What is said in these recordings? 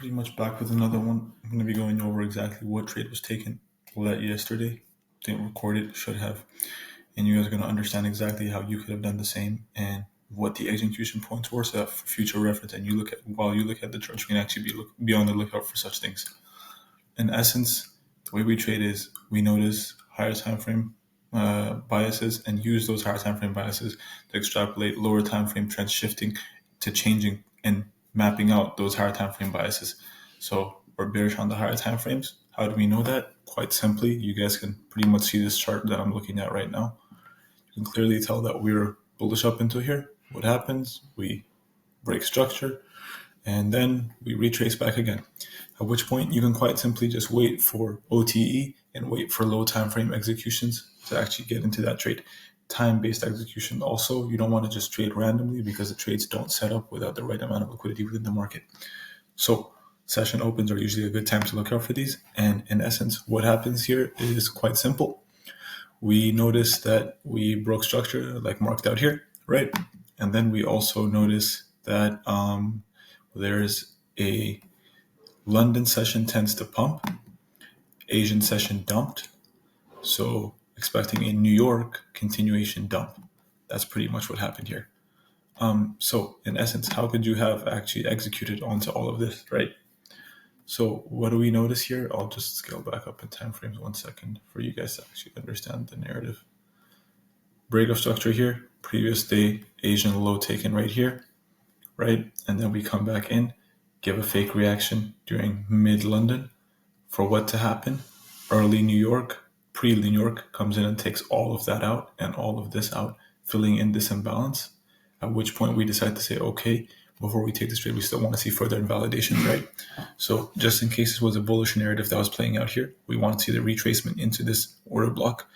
pretty much back with another one. I'm going to be going over exactly what trade was taken late yesterday. Didn't record it, should have. And you guys are going to understand exactly how you could have done the same and what the execution points were, so that for future reference, and while you look at the chart, you can actually be on the lookout for such things. In essence, the way we trade is we notice higher time frame biases and use those higher time frame biases to extrapolate lower time frame trends shifting to changing and mapping out those higher time frame biases. So we're bearish on the higher time frames. How do we know that? Quite simply, you guys can pretty much see this chart that I'm looking at right now. You can clearly tell that we're bullish up into here. What happens? We break structure and then we retrace back again. At which point you can quite simply just wait for OTE and wait for low time frame executions to actually get into that trade. Time-based execution also, you don't want to just trade randomly because the trades don't set up without the right amount of liquidity within the market. So session opens are usually a good time to look out for these. And in essence, what happens here is quite simple. We notice that we broke structure like marked out here, right? And then we also notice that there's a London session tends to pump, Asian session dumped. So expecting a New York continuation dump. That's pretty much what happened here. So in essence, how could you have actually executed onto all of this, right? So what do we notice here? I'll just scale back up in time frames 1 second for you guys to actually understand the narrative. Break of structure here, previous day, Asian low taken right here, right? And then we come back in, give a fake reaction during mid-London for what to happen. Early New York, pre-New York comes in and takes all of that out and all of this out, filling in this imbalance, at which point we decide to say, okay, before we take this trade, we still want to see further invalidation, right? So just in case this was a bullish narrative that was playing out here, we want to see the retracement into this order block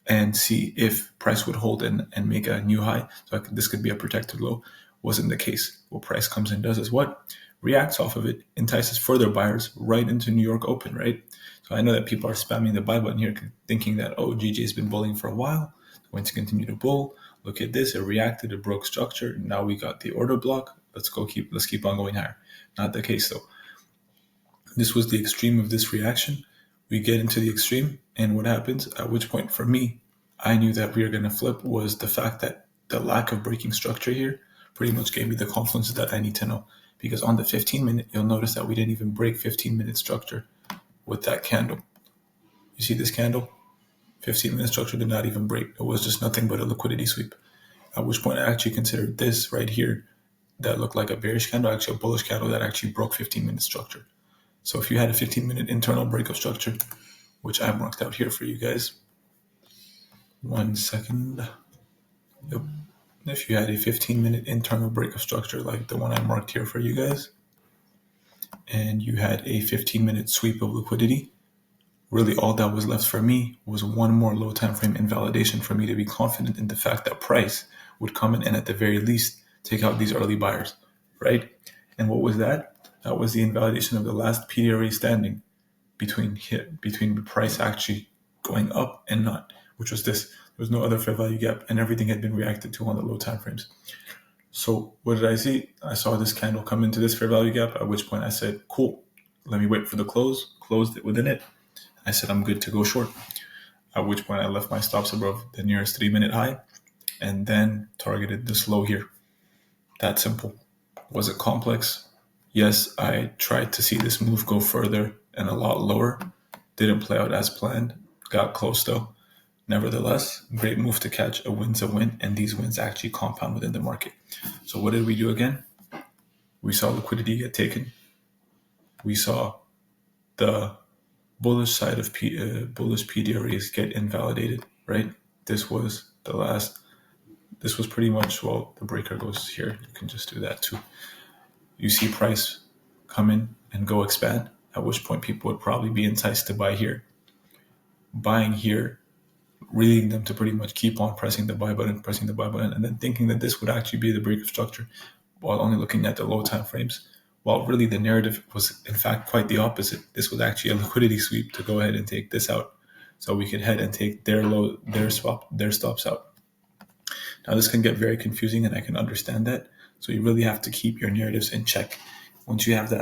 and see if price would hold and make a new high. So this could be a protected low. Wasn't the case. What price comes in does is what? Reacts off of it, entices further buyers right into New York open, right? So I know that people are spamming the buy button here thinking that, oh, GJ's been bulling for a while, it's going to continue to bull. Look at this, it reacted, it broke structure. Now we got the order block. Let's keep on going higher. Not the case though. This was the extreme of this reaction. We get into the extreme, and what happens? At which point, for me, I knew that we were going to flip was the fact that the lack of breaking structure here pretty much gave me the confluence that I need to know. Because on the 15-minute, you'll notice that we didn't even break 15-minute structure with that candle. You see this candle? 15-minute structure did not even break. It was just nothing but a liquidity sweep. At which point I actually considered this right here that looked like a bearish candle, actually a bullish candle that actually broke 15-minute structure. So if you had a 15-minute internal break of structure, which I marked out here for you guys, 1 second. Yep. If you had a 15-minute internal break of structure like the one I marked here for you guys, and you had a 15-minute sweep of liquidity, really all that was left for me was one more low time frame invalidation for me to be confident in the fact that price would come in and at the very least take out these early buyers, right? And what was that? That was the invalidation of the last PDRA standing between the price actually going up and not, which was this. There was no other fair value gap, and everything had been reacted to on the low time frames. So what did I see? I saw this candle come into this fair value gap, at which point I said, cool, let me wait for the close, closed it within it. I said, I'm good to go short, at which point I left my stops above the nearest 3-minute high and then targeted this low here. That simple. Was it complex? Yes, I tried to see this move go further and a lot lower. Didn't play out as planned. Got close though. Nevertheless, great move to catch. A win's a win, and these wins actually compound within the market. So what did we do again? We saw liquidity get taken. We saw the bullish side of bullish PDRAs get invalidated, right? This was pretty much, well, the breaker goes here. You can just do that too. You see price come in and go expand, at which point people would probably be enticed to buy here. Buying here, leading them to pretty much keep on pressing the buy button, and then thinking that this would actually be the break of structure while only looking at the low time frames. While really the narrative was in fact quite the opposite. This was actually a liquidity sweep to go ahead and take this out. So we could head and take their stops out. Now this can get very confusing, and I can understand that. So you really have to keep your narratives in check. Once you have that